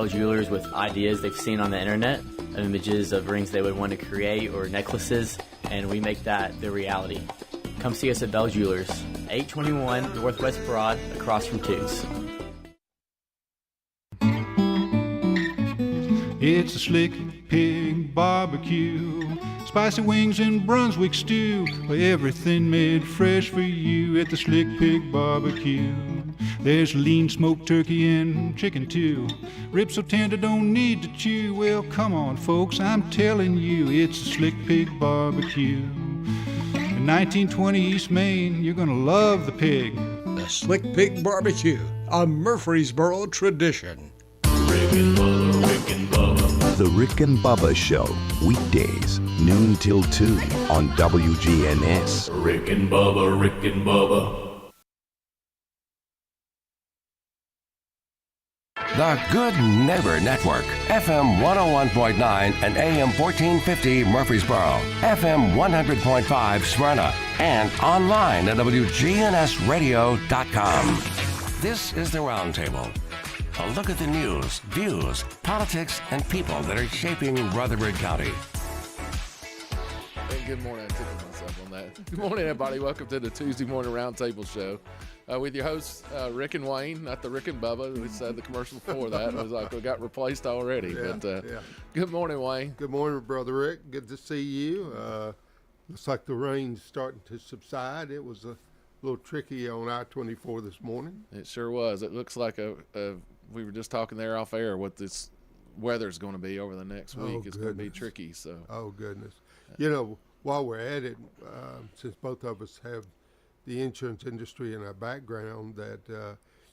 Jewelers with ideas they've seen on the internet, of images of rings they would want to create or necklaces, and we make that the reality. Come see us at Bell Jewelers, 821 Northwest Broad, across from Toots. It's a Slick Pig barbecue, spicy wings and Brunswick stew, everything made fresh for you at the Slick Pig barbecue. There's lean smoked turkey and chicken too, ribs so tender don't need to chew. Well, come on folks, I'm telling you, it's a Slick Pig barbecue. In 1920 East Main, you're gonna love the pig. The Slick Pig barbecue, a Murfreesboro tradition. Rick and Bubba. The Rick and Bubba Show, weekdays, noon till 2 on WGNS. Rick and Bubba, Rick and Bubba. The Good Neighbor Network, FM 101.9 and AM 1450 Murfreesboro, FM 100.5 Smyrna, and online at WGNSradio.com. This is the Roundtable. A look at the news, views, politics, and people that are shaping Rutherford County. And good morning. I tickled myself on that. Good morning, everybody. Welcome to the Tuesday Morning Roundtable Show with your hosts, Rick and Wayne, not the Rick and Bubba. We said the commercial before that. It was like we got replaced already. Good morning, Wayne. Good morning, Brother Rick. Good to see you. Looks like the rain's starting to subside. It was a little tricky on I-24 this morning. It sure was. It looks like we were just talking there off air what this weather's going to be over the next week. It's going to be tricky. So. Oh, goodness. You know, while we're at it, since both of us have the insurance industry in our background, that,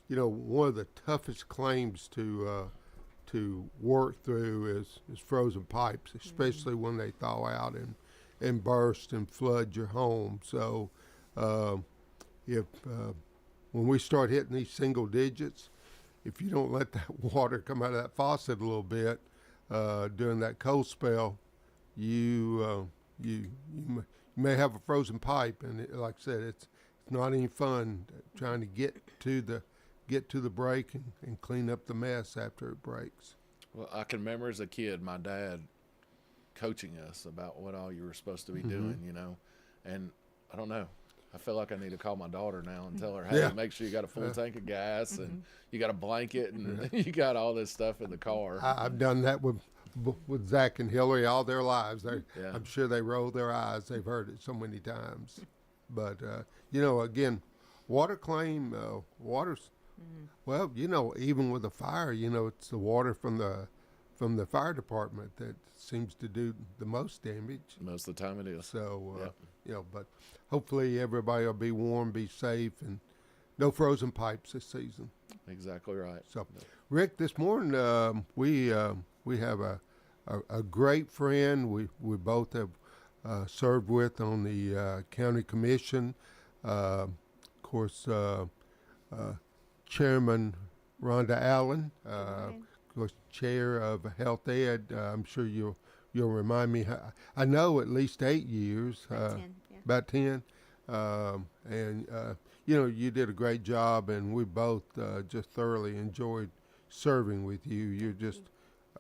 one of the toughest claims to work through is frozen pipes, especially when they thaw out and burst and flood your home. So when we start hitting these single digits, if you don't let that water come out of that faucet a little bit during that cold spell, you may have a frozen pipe, and like I said, it's not any fun trying to get to the break and clean up the mess after it breaks. Well, I can remember as a kid my dad coaching us about what all you were supposed to be doing, and I don't know. I feel like I need to call my daughter now and tell her, hey, make sure you got a full tank of gas and you got a blanket and you got all this stuff in the car. I've done that with Zach and Hillary all their lives. I'm sure they roll their eyes. They've heard it so many times. But, again, water claim, water's, well, even with a fire, it's the water from the fire department that seems to do the most damage. Most of the time it is. So, but hopefully everybody will be warm, be safe, and no frozen pipes this season. Exactly right. So, Rick, this morning we have a great friend we both have served with on the county commission. Of course, Chairman Rhonda Allen, of course, chair of Health Ed. I'm sure you'll remind me. I know at least 8 years. About 10. And you did a great job, and we both just thoroughly enjoyed serving with you. You're just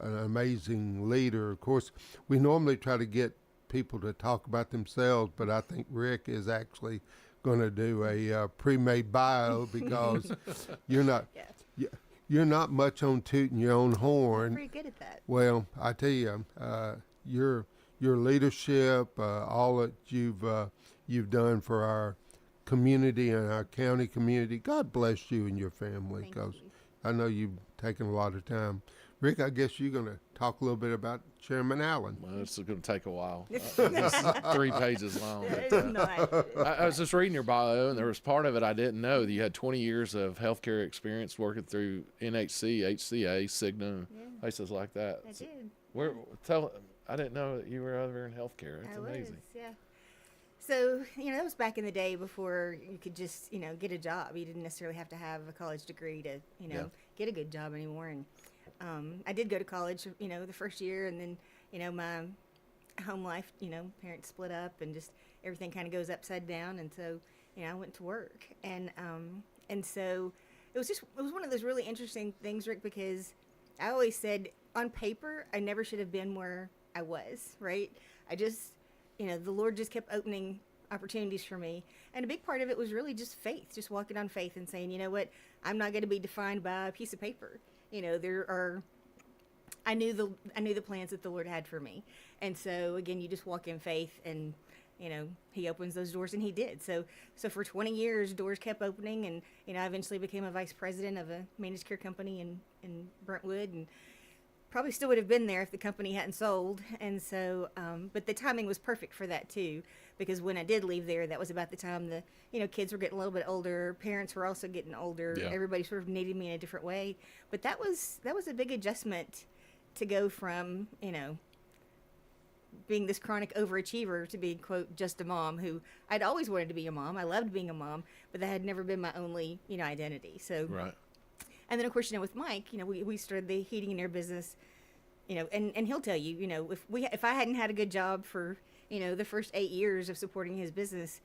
an amazing leader. Of course, we normally try to get people to talk about themselves, but I think Rick is actually going to do a pre-made bio because you're not much on tooting your own horn. I'm pretty good at that. Well, I tell you, your leadership, all that you've done for our community and our county community. God bless you and your family, because I know you've taken a lot of time. Rick, I guess you're going to talk a little bit about Chairman Allen. Well, it's going to take a while. It's 3 pages long. I was just reading your bio, and there was part of it I didn't know. That you had 20 years of healthcare experience working through NHC, HCA, Cigna, places like that. I did. I didn't know that you were over in healthcare. That's amazing. Yeah. So, that was back in the day before you could just, get a job. You didn't necessarily have to have a college degree to, get a good job anymore. And I did go to college, the first year, and then, my home life, parents split up and just everything kind of goes upside down. And so, I went to work. And so it was one of those really interesting things, Rick, because I always said on paper, I never should have been where I was, right? I just, the Lord just kept opening opportunities for me. And a big part of it was really just faith, just walking on faith and saying, you know what, I'm not going to be defined by a piece of paper. I knew the plans that the Lord had for me. And so again, you just walk in faith and, he opens those doors, and he did. So for 20 years, doors kept opening, and, I eventually became a vice president of a managed care company in Brentwood, and probably still would have been there if the company hadn't sold. And so, but the timing was perfect for that too, because when I did leave there, that was about the time the, kids were getting a little bit older, parents were also getting older, Yeah. Everybody sort of needed me in a different way. But that was a big adjustment to go from, being this chronic overachiever to being, quote, just a mom who I'd always wanted to be a mom. I loved being a mom, but that had never been my only, identity. So, Right. and then of course, with Mike, we started the heating and air business, and he'll tell you, if I hadn't had a good job for, the first 8 years of supporting his business,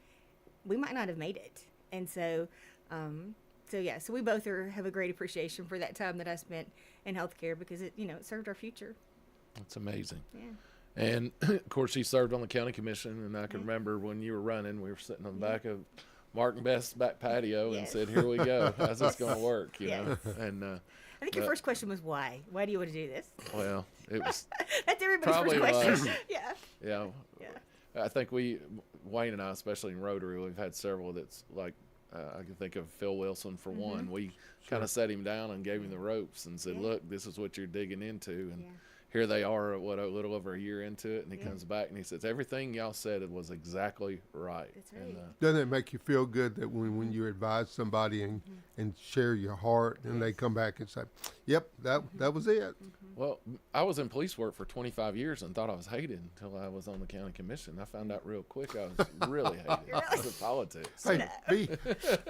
we might not have made it. And so, so we both have a great appreciation for that time that I spent in healthcare, because it served our future. That's amazing. Yeah. And of course, he served on the county commission, and I can remember when you were running, we were sitting on the back of Mark and Beth's back patio and Yes. said, "Here we go. How's this going to work?" You know. And I think your first question was why? Why do you want to do this? well, it was That's everybody's probably first question. was. Yeah. Yeah. Yeah. I think Wayne and I, especially in Rotary, we've had several that's like, I can think of Phil Wilson for one. We kind of set him down and gave him the ropes and said, "Look, this is what you're digging into." And here they are, a little over a year into it, and he comes back and he says, "Everything y'all said was exactly right." That's right. And, Doesn't it make you feel good that when you advise somebody and share your heart, and they come back and say, "Yep, that was it." well, I was in police work for 25 years and thought I was hated until I was on the county commission. I found out real quick I was really hated because of politics. Hey,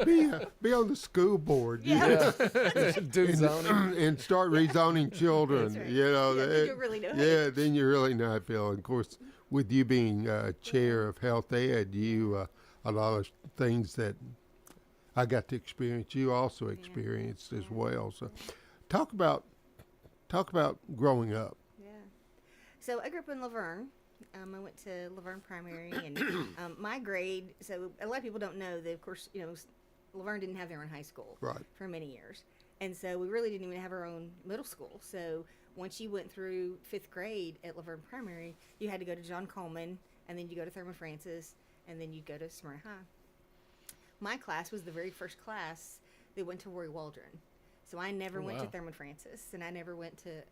be on the school board, Do zoning. and start rezoning children. That's right. You know, then you really know how yeah, then you really know how to feel. And of course, with you being chair of health ed, you a lot of things that I got to experience, you also experienced as well. So, talk about growing up. Yeah. So I grew up in Laverne. I went to Laverne Primary, and my grade. So a lot of people don't know that, of course, Laverne didn't have their own high school for many years, and so we really didn't even have our own middle school. So once you went through 5th grade at Laverne Primary, you had to go to John Coleman, and then you go to Thurman Francis, and then you go to Smyrna High. My class was the very first class that went to Roy Waldron. So I never went to Thurman Francis, and I never went to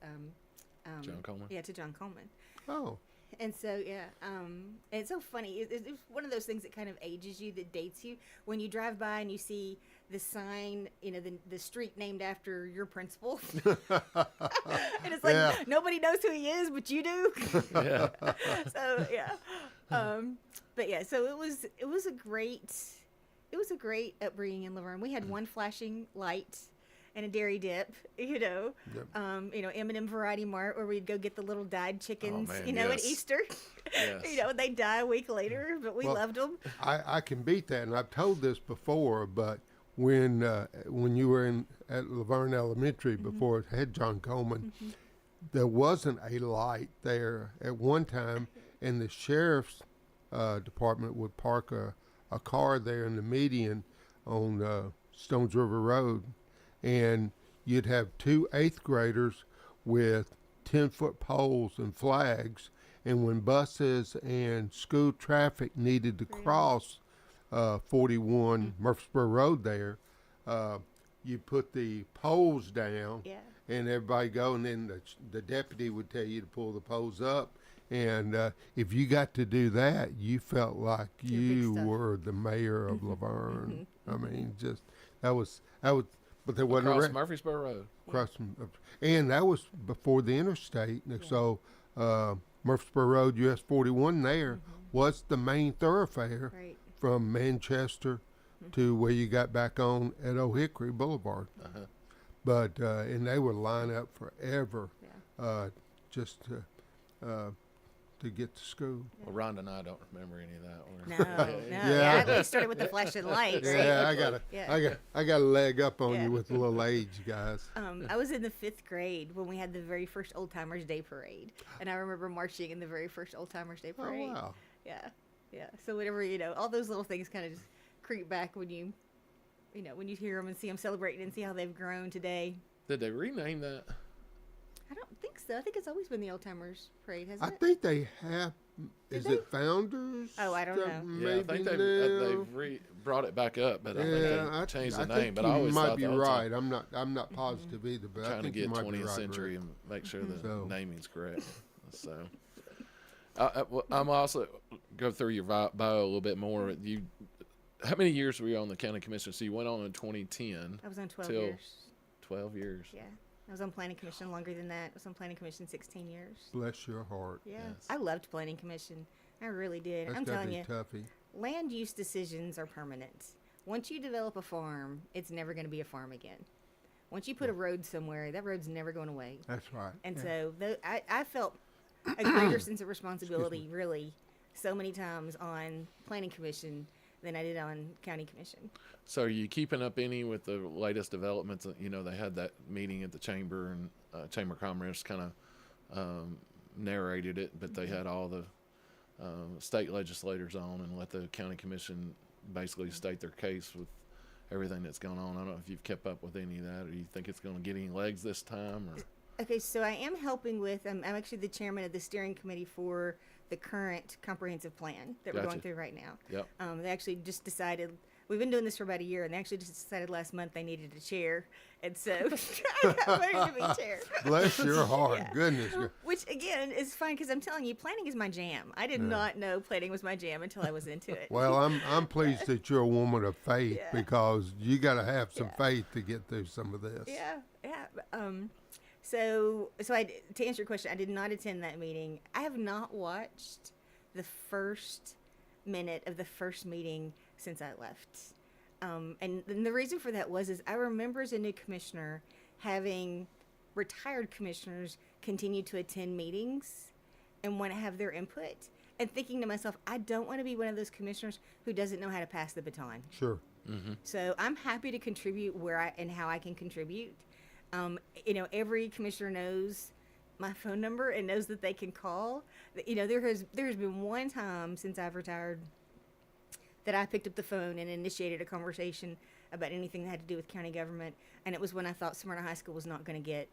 John Coleman? Yeah, to John Coleman. Oh. And so, and it's so funny. It's one of those things that kind of ages you, that dates you. When you drive by and you see the sign, the street named after your principal. And it's like, nobody knows who he is, but you do. Yeah. So, yeah. But yeah, so it was a great upbringing in Laverne. We had one flashing light and a dairy dip, M&M Variety Mart, where we'd go get the little dyed chickens, at Easter. Yes. They'd die a week later, but we loved them. I can beat that, and I've told this before, but when you were at Laverne Elementary before it had John Coleman, there wasn't a light there at one time, and the sheriff's department would park a car there in the median on Stones River Road, and you'd have 2 8th graders with 10-foot poles and flags, and when buses and school traffic needed to cross 41 Murfreesboro Road there, you put the poles down, and everybody go, and then the deputy would tell you to pull the poles up. And if you got to do that, you felt like you were the mayor of Laverne. I mean, just that was. But there wasn't Across Murfreesboro Road. And that was before the interstate. So Murfreesboro Road, US 41 there was the main thoroughfare from Manchester to where you got back on at Old Hickory Boulevard. But and they would line up forever, just to to get to school. Well, Rhonda and I don't remember any of that. Yeah, we started with the flashing lights. Yeah, I got a leg up on Yeah. you with a little age, guys. I was in the 5th grade when we had the very first Old Timers Day parade, and I remember marching in the very first Old Timers Day parade. Oh, wow. Yeah. So whatever, all those little things kind of just creep back when you hear them and see them celebrating and see how they've grown today. Did they rename that? I don't think so. I think it's always been the Old Timers Parade, hasn't I it? think they have. Is they? it Founders? Oh, I don't know. Yeah, I think they've brought it back up, but I think they changed the name. Think But I always you might thought be the Old right. Time- I'm not positive either, but I trying to think get you might be 20th right, century Rick. and make sure the So- naming's correct. So, I'm also go through your bio a little bit more. How many years were you on the county commission? So you went on in 2010. I was on 12 till years. 12 years. Yeah. I was on planning commission longer than that. I was on planning commission 16 years. Bless your heart. Yeah. Yes. I loved planning commission. I really did. That's I'm gotta telling be you, toughy. land use decisions are permanent. Once you develop a farm, it's never going to be a farm again. Once you put a road somewhere, that road's never going away. That's right. And so I felt a greater sense of responsibility, really, so many times on planning commission than I did on county commission. So are you keeping up any with the latest developments? They had that meeting at the chamber, and Chamber of Commerce kind of narrated it, but they had all the state legislators on and let the county commission basically state their case with everything that's going on. I don't know if you've kept up with any of that, or you think it's going to get any legs this time? Or Okay, so I am helping with, I'm actually the chairman of the steering committee for the current comprehensive plan that we're going Gotcha. through right now. Yep. They actually just decided, we've been doing this for about a year, and they actually just decided last month they needed a chair. And so I got voted to be chair. Bless your heart. Yeah. Goodness. Which, again, is fine because I'm telling you, planning is my jam. I did not know planning was my jam until I was into it. Well, I'm pleased that you're a woman of faith Yeah. because you got to have some faith to get through some of this. Yeah. So to answer your question, I did not attend that meeting. I have not watched the first minute of the first meeting since I left. And the reason for that is I remember as a new commissioner having retired commissioners continue to attend meetings and want to have their input, and thinking to myself, I don't want to be one of those commissioners who doesn't know how to pass the baton. Sure. So I'm happy to contribute where and how I can contribute. Every commissioner knows my phone number and knows that they can call. There has been one time since I've retired that I picked up the phone and initiated a conversation about anything that had to do with county government, and it was when I thought Smyrna High School was not going to get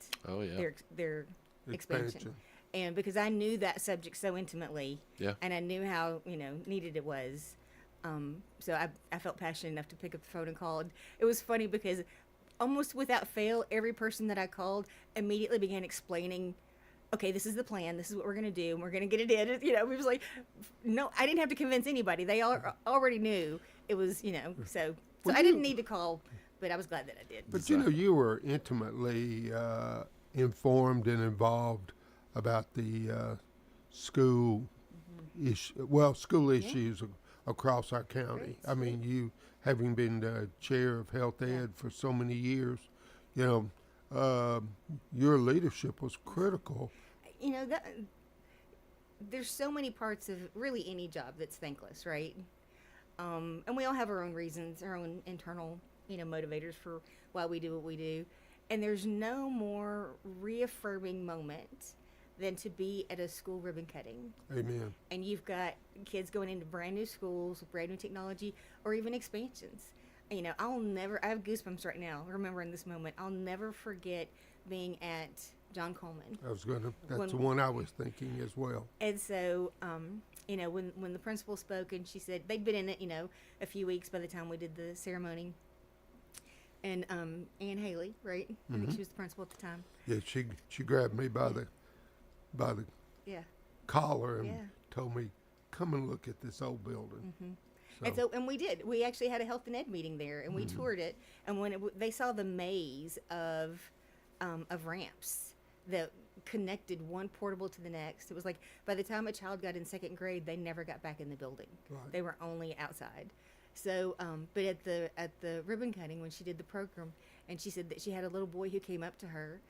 their expansion. And because I knew that subject so intimately, and I knew how needed it was, so I felt passionate enough to pick up the phone and call. It was funny because almost without fail, every person that I called immediately began explaining, okay, this is the plan, this is what we're going to do, and we're going to get it in. We was like, no, I didn't have to convince anybody. They already knew it was, so I didn't need to call, but I was glad that I did. But you were intimately informed and involved about the school school issues across our county. I mean, you having been the chair of health ed for so many years, your leadership was critical. There's so many parts of really any job that's thankless, right? And we all have our own reasons, our own internal, motivators for why we do what we do. And there's no more reaffirming moment than to be at a school ribbon cutting. Amen. And you've got kids going into brand new schools with brand new technology or even expansions. I have goosebumps right now remembering this moment. I'll never forget being at John Coleman. That's the one I was thinking as well. And so, when the principal spoke and she said, they'd been in it, a few weeks by the time we did the ceremony. And Ann Haley, right? I think she was the principal at the time. Yeah, she grabbed me by the collar and told me, come and look at this old building. And we did. We actually had a health and ed meeting there, and we toured it. And when they saw the maze of ramps that connected one portable to the next, it was like by the time a child got in second grade, they never got back in the building. Right. They were only outside. So, but at the ribbon cutting when she did the program, and she said that she had a little boy who came up to her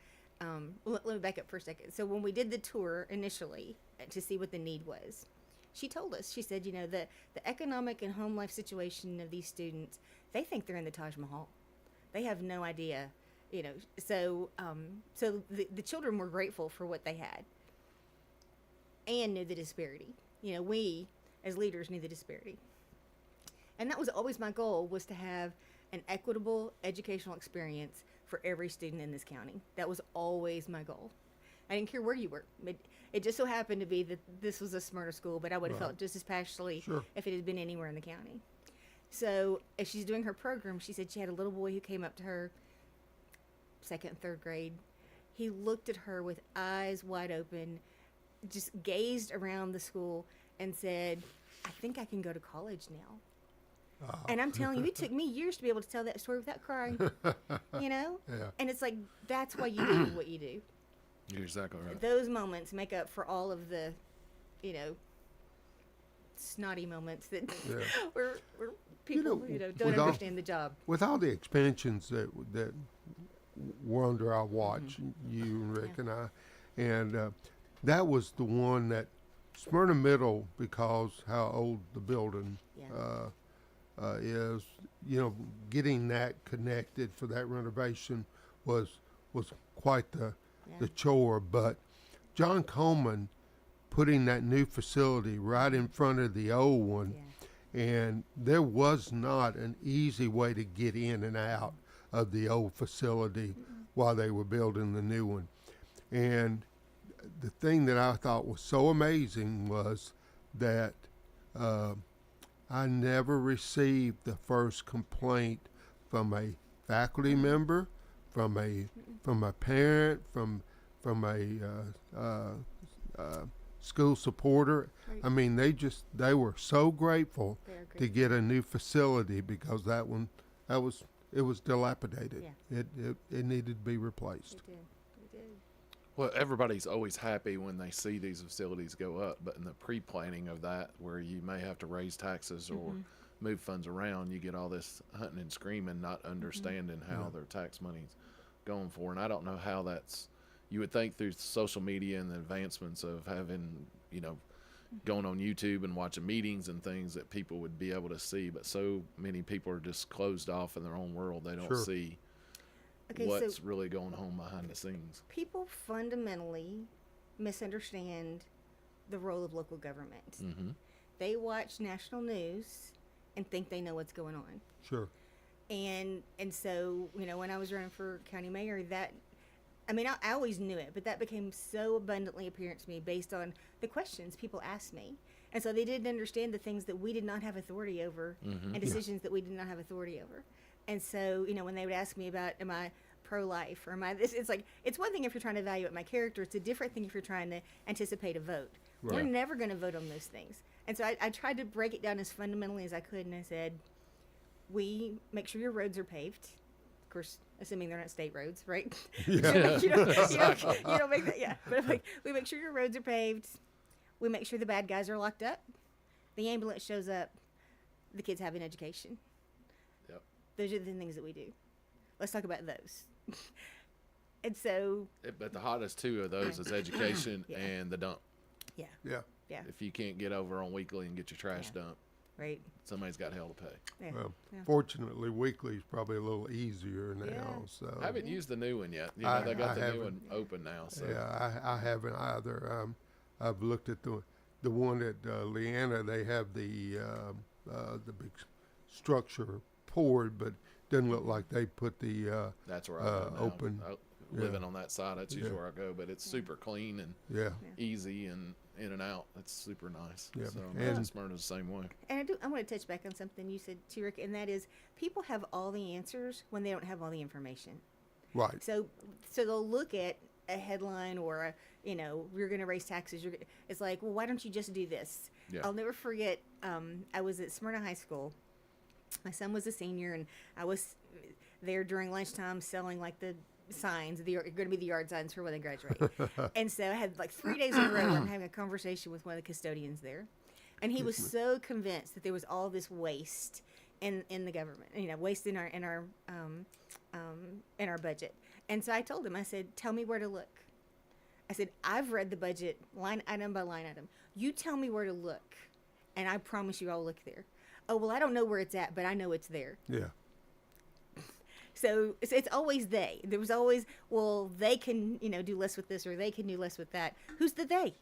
let me back up for a second. So when we did the tour initially to see what the need was, she told us, she said, the economic and home life situation of these students, they think they're in the Taj Mahal. They have no idea, So the children were grateful for what they had and knew the disparity. We as leaders knew the disparity. And that was always my goal, was to have an equitable educational experience for every student in this county. That was always my goal. I didn't care where you were. It just so happened to be that this was a Smyrna school, but I would have felt just as passionately if it had been anywhere in the county. So as she's doing her program, she said she had a little boy who came up to her, 2nd and 3rd grade. He looked at her with eyes wide open, just gazed around the school and said, I think I can go to college now. Oh. And I'm telling you, it took me years to be able to tell that story without crying, Yeah. And it's like, that's why you do what you do. You're exactly right. Those moments make up for all of the, snotty moments that where people, don't understand the job. With all the expansions that were under our watch, you and Rick and I, and that was the one that Smyrna Middle, because how old the building is, getting that connected for that renovation was quite the chore. But John Coleman putting that new facility right in front of the old one, and there was not an easy way to get in and out of the old facility while they were building the new one. And the thing that I thought was so amazing was that I never received the first complaint from a faculty member, from a parent, from a school supporter. Right. I mean, they were so grateful to get a new facility, because it was dilapidated. Yeah. It needed to be replaced. It did. Well, everybody's always happy when they see these facilities go up, but in the pre-planning of that, where you may have to raise taxes or move funds around, you get all this hunting and screaming, not understanding how their tax money's going for. And I don't know how that's, you would think through social media and the advancements of having, going on YouTube and watching meetings and things, that people would be able to see, but so many people are just closed off in their own world. They don't see what's really going on behind the scenes. People fundamentally misunderstand the role of local government. They watch national news and think they know what's going on. Sure. And so, when I was running for county mayor, I always knew it, but that became so abundantly apparent to me based on the questions people asked me. And so they didn't understand the things that we did not have authority over and decisions that we did not have authority over. And so, when they would ask me about, am I pro-life or am I this, it's like, it's one thing if you're trying to evaluate my character. It's a different thing if you're trying to anticipate a vote. Right. We're never going to vote on those things. And so I tried to break it down as fundamentally as I could. And I said, we make sure your roads are paved. Of course, assuming they're not state roads, right? Yeah. you don't make that, yeah. But we make sure your roads are paved. We make sure the bad guys are locked up. The ambulance shows up. The kids have an education. Yep. Those are the things that we do. Let's talk about those. And so. But the hottest two of those is education and the dump. Yeah. Yeah. Yeah. If you can't get over on weekly and get your trash dumped, right, somebody's got hell to pay. Yeah. Well, fortunately, weekly is probably a little easier now. So I haven't used the new one yet. They got the new one open now. So I haven't either. I've looked at the one at Leanna. They have the big structure poured, but doesn't look like they put the that's where I go now. open. Living on that side, that's usually where I go. But it's super clean and easy and in and out. It's super nice. Yeah. So And Smyrna's the same way. And I want to touch back on something you said too, Rick, and that is people have all the answers when they don't have all the information. Right. So they'll look at a headline or we're going to raise taxes. It's like, well, why don't you just do this? Yeah. I'll never forget. I was at Smyrna High School. My son was a senior, and I was there during lunchtime selling like the signs. They're going to be the yard signs for when they graduate. And so I had like 3 days in a row where I'm having a conversation with one of the custodians there, and he was so convinced that there was all this waste in the government, waste in our budget. And so I told him, I said, tell me where to look. I said, I've read the budget line item by line item. You tell me where to look, and I promise you I'll look there. Oh, well, I don't know where it's at, but I know it's there. Yeah. So it's always they. There was always, well, they can, do less with this or they can do less with that. Who's the they?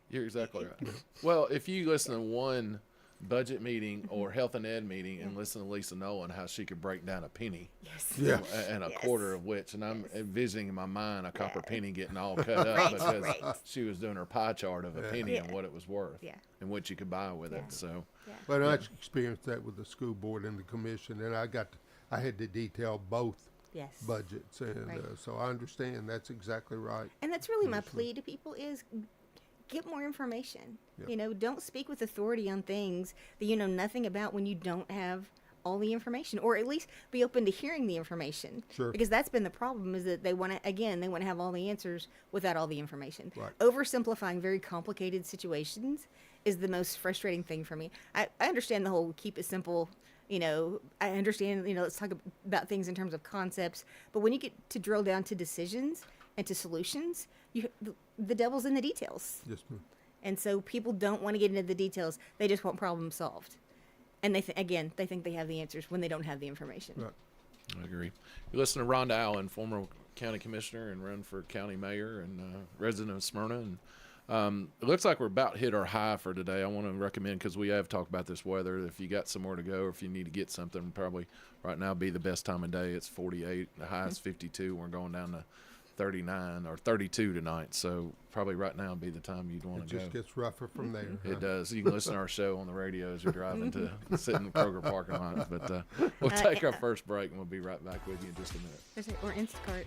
You're exactly right. Well, if you listen to one budget meeting or health and ed meeting and listen to Lisa Nolan, how she could break down a penny. Yes. Yeah. And a quarter of which, and I'm envisioning in my mind a copper penny getting all cut up Right, because right. she was doing her pie chart of a penny and what it was worth and what you could buy with it. So, But I experienced that with the school board and the commission, and I had to detail both budgets, and so I understand that's exactly right. And that's really my plea to people is get more information. Yep. Don't speak with authority on things that you know nothing about when you don't have all the information, or at least be open to hearing the information. Sure. Because that's been the problem, is that they want to have all the answers without all the information. Right. Oversimplifying very complicated situations is the most frustrating thing for me. I understand the whole keep it simple. I understand, let's talk about things in terms of concepts, but when you get to drill down to decisions and to solutions, the devil's in the details. Yes, ma'am. And so people don't want to get into the details. They just want problems solved. And they think they have the answers when they don't have the information. Right. I agree. You listen to Rhonda Allen, former county commissioner and run for county mayor and resident of Smyrna. And it looks like we're about hit our high for today. I want to recommend, because we have talked about this weather, if you got somewhere to go or if you need to get something, probably right now be the best time of day. It's 48, the high is 52. We're going down to 39 or 32 tonight, so probably right now would be the time you'd want to go. It just gets rougher from there. It does. You can listen to our show on the radio as you're driving to sit in the Kroger parking lot. But we'll take our first break, and we'll be right back with you in just a minute. Or Instacart.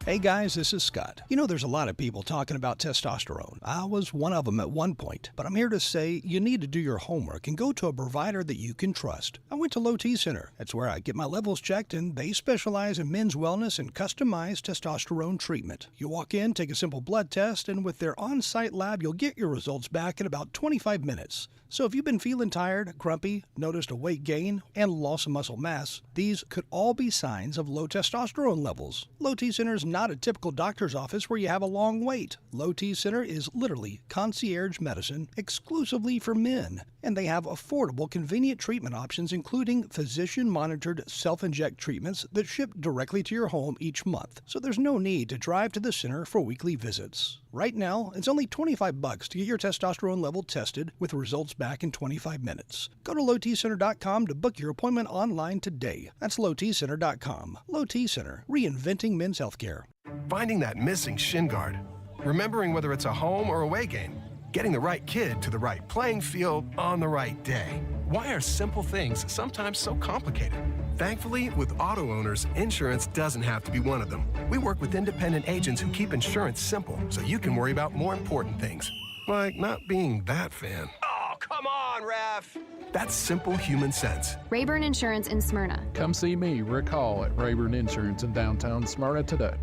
Hey guys, this is Scott. There's a lot of people talking about testosterone. I was one of them at one point, but I'm here to say you need to do your homework and go to a provider that you can trust. I went to Low T Center. That's where I get my levels checked, and they specialize in men's wellness and customized testosterone treatment. You walk in, take a simple blood test, and with their on-site lab, you'll get your results back in about 25 minutes. So if you've been feeling tired, grumpy, noticed a weight gain, and loss of muscle mass, these could all be signs of low testosterone levels. Low T Center is not a typical doctor's office where you have a long wait. Low T Center is literally concierge medicine exclusively for men. And they have affordable, convenient treatment options, including physician-monitored self-inject treatments that ship directly to your home each month. So there's no need to drive to the center for weekly visits. Right now, it's only $25 to get your testosterone level tested with results back in 25 minutes. Go to lowtcenter.com to book your appointment online today. That's lowtcenter.com. Low T Center, reinventing men's healthcare. Finding that missing shin guard. Remembering whether it's a home or away game. Getting the right kid to the right playing field on the right day. Why are simple things sometimes so complicated? Thankfully, with auto owners, insurance doesn't have to be one of them. We work with independent agents who keep insurance simple so you can worry about more important things, like not being that fan. Oh, come on, ref! That's simple human sense. Rayburn Insurance in Smyrna. Come see me, Rick Hall, at Rayburn Insurance in downtown Smyrna today.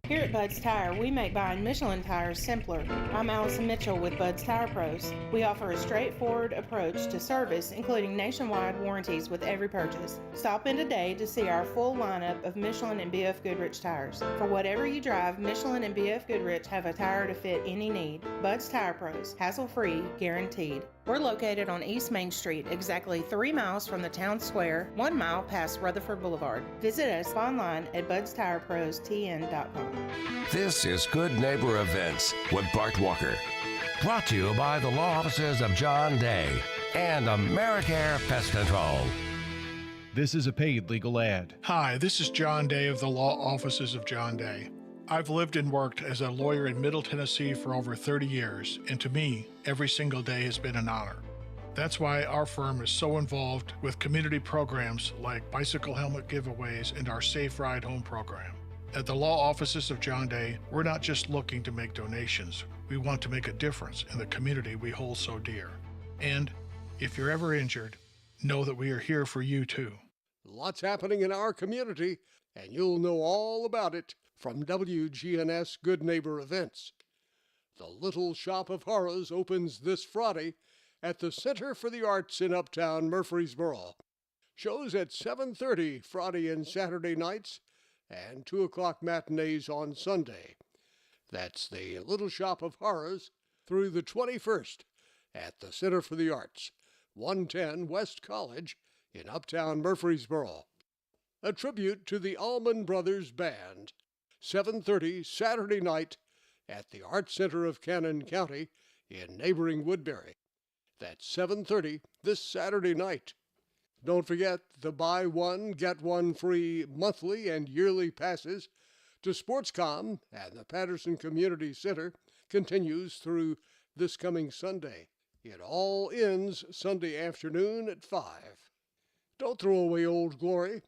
Here at Bud's Tire, we make buying Michelin tires simpler. I'm Allison Mitchell with Bud's Tire Pros. We offer a straightforward approach to service, including nationwide warranties with every purchase. Stop in today to see our full lineup of Michelin and BF Goodrich tires. For whatever you drive, Michelin and BF Goodrich have a tire to fit any need. Bud's Tire Pros, hassle-free, guaranteed. We're located on East Main Street, exactly 3 miles from the town square, 1 mile past Rutherford Boulevard. Visit us online at budstirepros.tn.com. This is Good Neighbor Events with Bart Walker. Brought to you by the law offices of John Day and AmeriCare Pest Control. This is a paid legal ad. Hi, this is John Day of the law offices of John Day. I've lived and worked as a lawyer in Middle Tennessee for over 30 years, and to me, every single day has been an honor. That's why our firm is so involved with community programs like bicycle helmet giveaways and our Safe Ride Home program. At the law offices of John Day, we're not just looking to make donations. We want to make a difference in the community we hold so dear. And if you're ever injured, know that we are here for you too. Lots happening in our community, and you'll know all about it from WGNS Good Neighbor Events. The Little Shop of Horrors opens this Friday at the Center for the Arts in Uptown Murfreesboro. Shows at 7:30 Friday and Saturday nights and 2 o'clock matinees on Sunday. That's the Little Shop of Horrors through the 21st at the Center for the Arts, 110 West College in Uptown Murfreesboro. A tribute to the Allman Brothers Band, 7:30 Saturday night at the Arts Center of Cannon County in neighboring Woodbury. That's 7:30 this Saturday night. Don't forget the buy one, get one free monthly and yearly passes to Sportscom and the Patterson Community Center continues through this coming Sunday. It all ends Sunday afternoon at 5. Don't throw away old glory.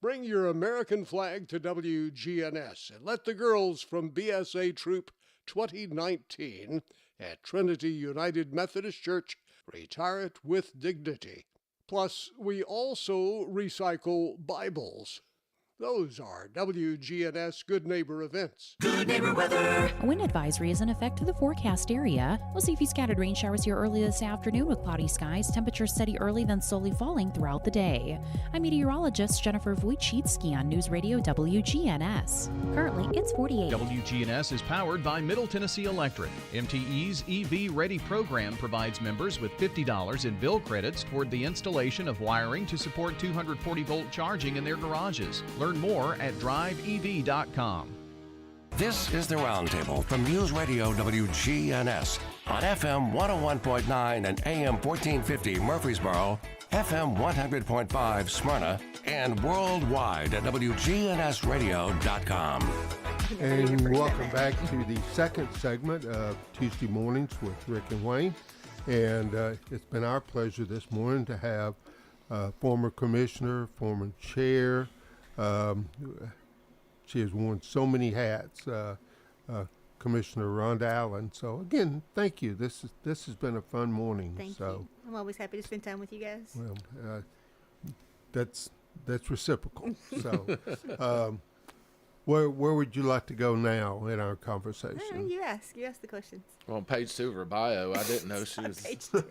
Bring your American flag to WGNS and let the girls from BSA Troop 2019 at Trinity United Methodist Church retire it with dignity. Plus, we also recycle Bibles. Those are WGNS Good Neighbor events. Good neighbor weather. A wind advisory is in effect to the forecast area. We'll see a few scattered rain showers here early this afternoon with cloudy skies. Temperatures steady early, then slowly falling throughout the day. I'm meteorologist Jennifer Wojcicki on News Radio WGNS. Currently, it's 48. WGNS is powered by Middle Tennessee Electric. MTE's EV Ready program provides members with $50 in bill credits toward the installation of wiring to support 240-volt charging in their garages. Learn more at driveev.com. This is the Roundtable from News Radio WGNS on FM 101.9 and AM 1450 Murfreesboro, FM 100.5 Smyrna, and worldwide at WGNSradio.com. And welcome back to the second segment of Tuesday Mornings with Rick and Wayne. And it's been our pleasure this morning to have former commissioner, former chair. She has worn so many hats, Commissioner Rhonda Allen. So again, thank you. This has been a fun morning. Thank you. I'm always happy to spend time with you guys. Well, that's reciprocal. So, where would you like to go now in our conversation? You ask the questions. Well, on page 2 of her bio, I didn't know she was. Page 2.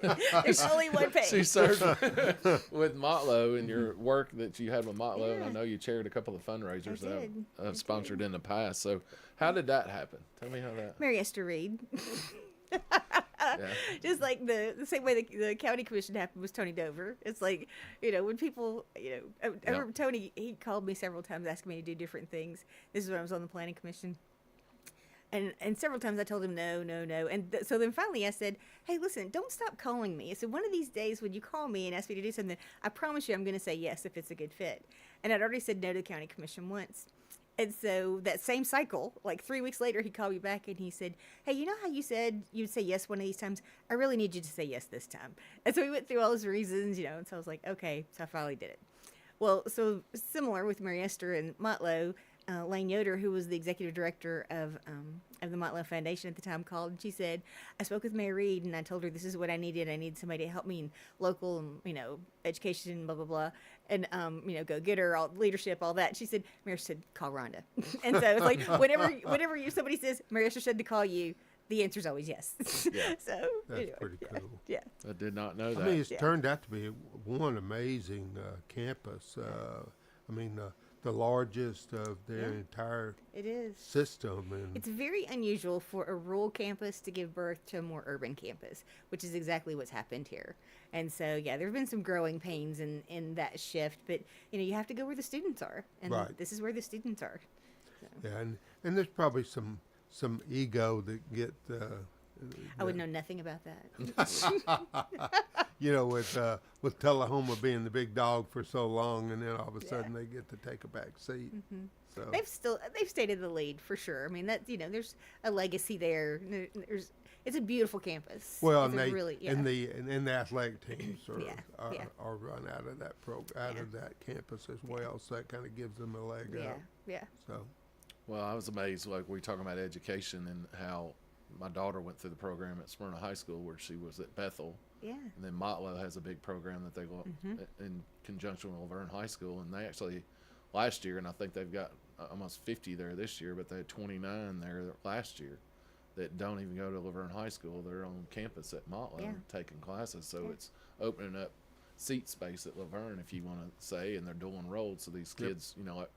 There's only one page. She served with Motlow in your work that you had with Motlow, and I know you chaired a couple of fundraisers that I've sponsored in the past. So, how did that happen? Tell me how that. Mary Esther Reed. Just like the same way the county commission happened was Tony Dover. It's like, when people, I remember Tony, he called me several times asking me to do different things. This is when I was on the planning commission. And several times I told him no. And so then finally I said, hey, listen, don't stop calling me. I said, one of these days when you call me and ask me to do something, I promise you I'm going to say yes if it's a good fit. And I'd already said no to the county commission once. And so that same cycle, like 3 weeks later, he called me back and he said, hey, you know how you said you'd say yes one of these times? I really need you to say yes this time. And so we went through all those reasons, and so I was like, okay, so I finally did it. Well, so similar with Mary Esther and Motlow, Lane Yoder, who was the executive director of the Motlow Foundation at the time, called and she said, I spoke with Mary Reed and I told her this is what I needed. I need somebody to help me in local, education, blah, blah, blah. And, go get her, all leadership, all that. She said, Mary said, call Rhonda. And so it's like, whenever somebody says, Mary Esther said to call you, the answer's always yes. Yeah. So that's pretty cool. Yeah. I did not know that. I mean, it's turned out to be one amazing campus. The largest of their entire system. And it's very unusual for a rural campus to give birth to a more urban campus, which is exactly what's happened here. And so, there have been some growing pains in that shift, but, you have to go where the students are. And this is where the students are. So. Yeah, and there's probably some ego that get... I would know nothing about that. With Tullahoma being the big dog for so long, and then all of a sudden they get to take a back seat. Mm-hmm. So they've stayed in the lead for sure. I mean, that there's a legacy there. It's a beautiful campus. Well, and the athletic teams are run out of that of that campus as well. So that kind of gives them a leg up. Yeah. So. Well, I was amazed. Like we were talking about education and how my daughter went through the program at Smyrna High School where she was at Bethel. Yeah. And then Motlow has a big program that they go in conjunction with Laverne High School. And they actually, last year, and I think they've got almost 50 there this year, but they had 29 there last year. that don't even go to Laverne High School. They're on campus at Motley taking classes. So it's opening up seat space at Laverne, if you want to say, and they're dual enrolled. So these kids, you know, like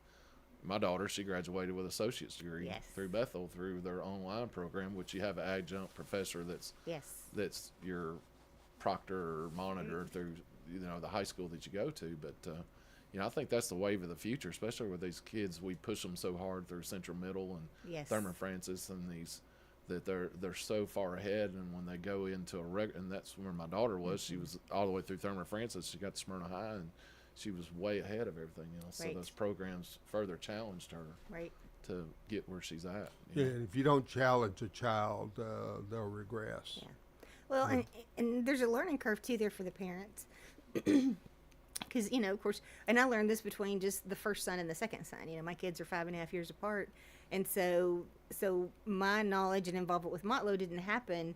my daughter, she graduated with an associate's degree through Bethel through their online program, which you have an adjunct professor that's your proctor or monitor through, you know, the high school that you go to. But you know, I think that's the wave of the future, especially with these kids. We push them so hard through Central Middle and Thurman Francis, and these that they're so far ahead. And when they go into and that's where my daughter was. She was all the way through Thurman Francis. She got to Smyrna High, and she was way ahead of everything else. So those programs further challenged her to get where she's at. Yeah, and if you don't challenge a child, they'll regress. Yeah. Well, and there's a learning curve too there for the parents. Because, you know, of course, and I learned this between just the first son and the second son. You know, my kids are 5.5 years apart. And so my knowledge and involvement with Motlow didn't happen,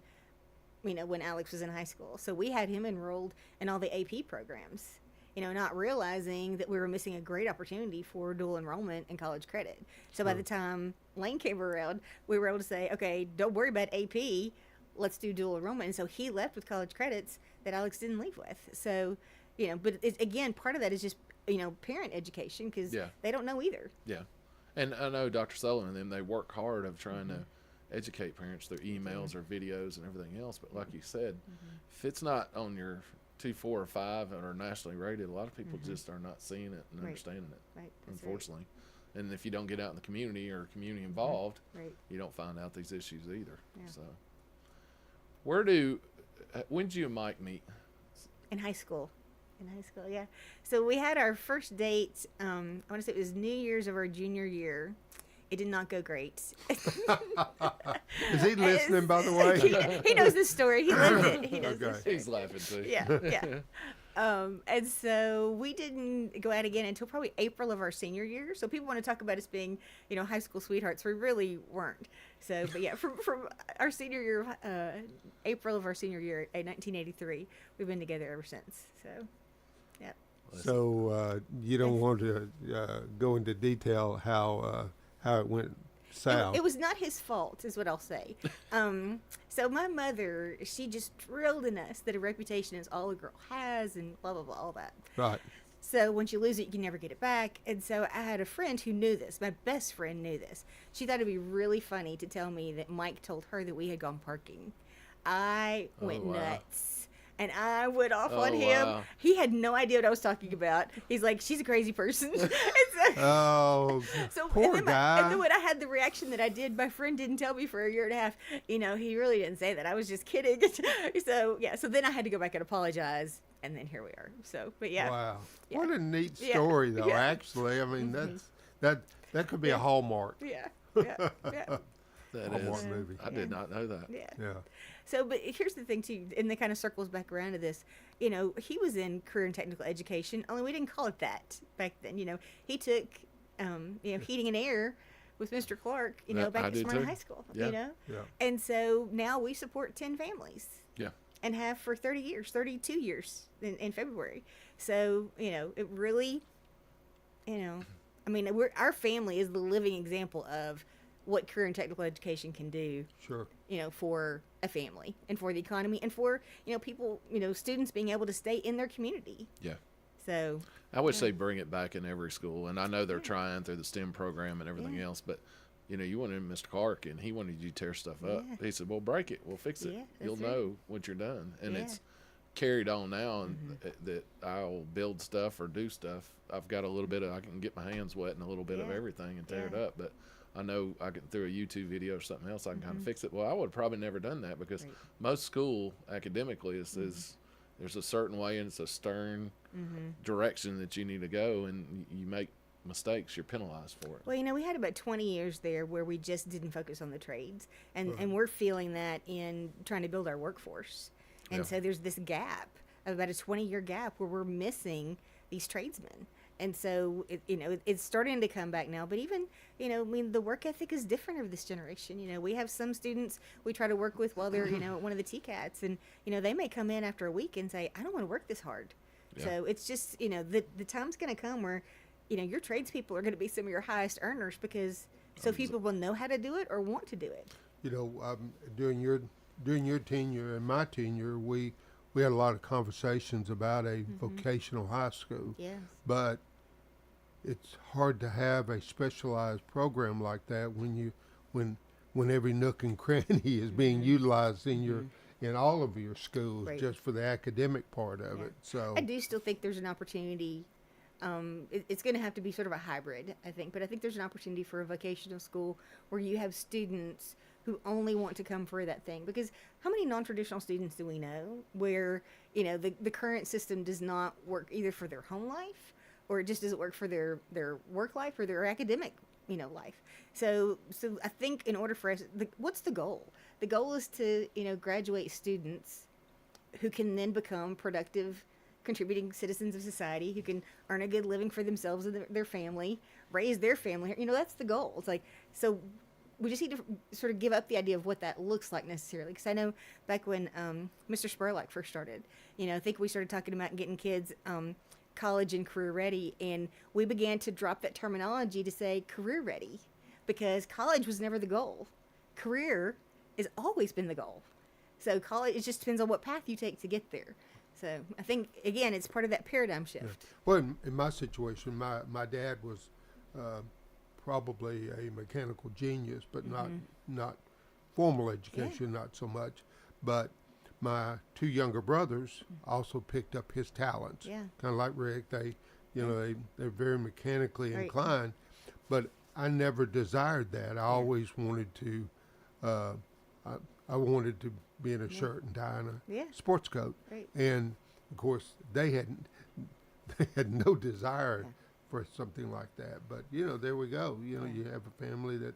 you know, when Alex was in high school. So we had him enrolled in all the AP programs, you know, not realizing that we were missing a great opportunity for dual enrollment and college credit. So by the time Lane came around, we were able to say, okay, don't worry about AP, let's do dual enrollment. And so he left with college credits that Alex didn't leave with. So, you know, but it's, again, part of that is just, you know, parent education, because they don't know either. Yeah. And I know Dr. Sullivan and them, they work hard of trying to educate parents through emails or videos and everything else. But like you said, if it's not on your 2, 4, or 5 or nationally rated, a lot of people just are not seeing it and understanding it, unfortunately. And if you don't get out in the community or community involved, you don't find out these issues either. So when did you and Mike meet? In high school. In high school, yeah. So we had our first date, I want to say it was New Year's of our junior year. It did not go great. Is he listening, by the way? He knows this story. He lived it. He knows this story. He's laughing too. Yeah. And so we didn't go out again until probably April of our senior year. So people want to talk about us being, you know, high school sweethearts. We really weren't. So, but yeah, from our senior year, April of our senior year, 1983, we've been together ever since. So, yeah. So you don't want to go into detail how it went south. It was not his fault, is what I'll say. So my mother, she just drilled in us that a reputation is all a girl has, and blah, blah, blah, all that. Right. So once you lose it, you can never get it back. And so I had a friend who knew this. My best friend knew this. She thought it'd be really funny to tell me that Mike told her that we had gone parking. I went nuts. And I went off on him. Wow. He had no idea what I was talking about. He's like, she's a crazy person. So, poor guy. And then when I had the reaction that I did, my friend didn't tell me for a year and a half. You know, he really didn't say that. I was just kidding. So, yeah. So then I had to go back and apologize. And then here we are. So, but yeah. Wow. Yeah. What a neat story, though, actually. I mean, that could be a Hallmark. Yeah. That Hallmark is. Movie. I did not know that. Yeah. So, but here's the thing, too, and that kind of circles back around to this. You know, he was in career and technical education, only we didn't call it that back then. You know, he took, you know, heating and air with Mr. Clark, you know, back at Smyrna High School, you know? Yeah. And so now we support 10 families. Yeah. And have for 32 years in February. So, you know, it really, you know, I mean, our family is the living example of what career and technical education can do. Sure. You know, for a family and for the economy and for, you know, people, you know, students being able to stay in their community. Yeah. So I wish they bring it back in every school. And I know they're trying through the STEM program and everything else, but you know, you wanted Mr. Clark and he wanted you to tear stuff up. He said, well, break it. We'll fix it. You'll know once you're done. And it's carried on now, and that I'll build stuff or do stuff. I've got a little bit of, I can get my hands wet in a little bit of everything and tear it up. But I know I can, through a YouTube video or something else, I can kind of fix it. Well, I would have probably never done that because most school academically is there's a certain way and it's a stern direction that you need to go, and you make mistakes, you're penalized for it. Well, you know, we had about 20 years there where we just didn't focus on the trades, and we're feeling that in trying to build our workforce. And so there's this gap, about a 20-year gap, where we're missing these tradesmen. And so, you know, it's starting to come back now. But even, you know, I mean, the work ethic is different of this generation. You know, we have some students we try to work with while they're, you know, at one of the TCATs. And, you know, they may come in after a week and say, I don't want to work this hard. So it's just, you know, the time's going to come where, you know, your tradespeople are going to be some of your highest earners because people will know how to do it or want to do it. During your tenure and my tenure, we had a lot of conversations about a vocational high school. Yes. But it's hard to have a specialized program like that when every nook and cranny is being utilized in all of your schools, Right. just for the academic part of it. So I do still think there's an opportunity. It's going to have to be sort of a hybrid, I think, but I think there's an opportunity for a vocational school where you have students who only want to come for that thing. Because how many non-traditional students do we know where, the current system does not work either for their home life, or it just doesn't work for their work life or their academic, life. So I think in order for us, what's the goal? The goal is to, graduate students who can then become productive, contributing citizens of society, who can earn a good living for themselves and their family, raise their family. That's the goal. It's like, so we just need to sort of give up the idea of what that looks like necessarily. Because I know back when Mr. Spurlock first started, I think we started talking about getting kids college and career ready, and we began to drop that terminology to say career ready, because college was never the goal. Career has always been the goal. So college, it just depends on what path you take to get there. So I think, again, it's part of that paradigm shift. Yeah. Well, in my situation, my dad was probably a mechanical genius, but not formal education, not so much. But my two younger brothers also picked up his talents. Yeah. Kind of like Rick, they're very mechanically inclined, but I never desired that. I always wanted to, I wanted to be in a shirt and tie and a sports coat. Right. And of course they had no desire for something like that. But there we go. You have a family that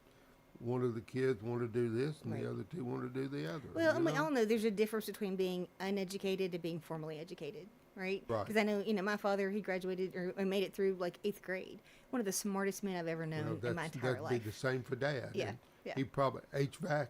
one of the kids want to do this and the other two want to do the other. Well, we all know there's a difference between being uneducated and being formally educated, right? Right. Because I know, my father, he graduated or made it through like 8th grade. One of the smartest men I've ever known in my entire life. That'd be the same for Dad. Yeah. And Yeah. he probably HVAC,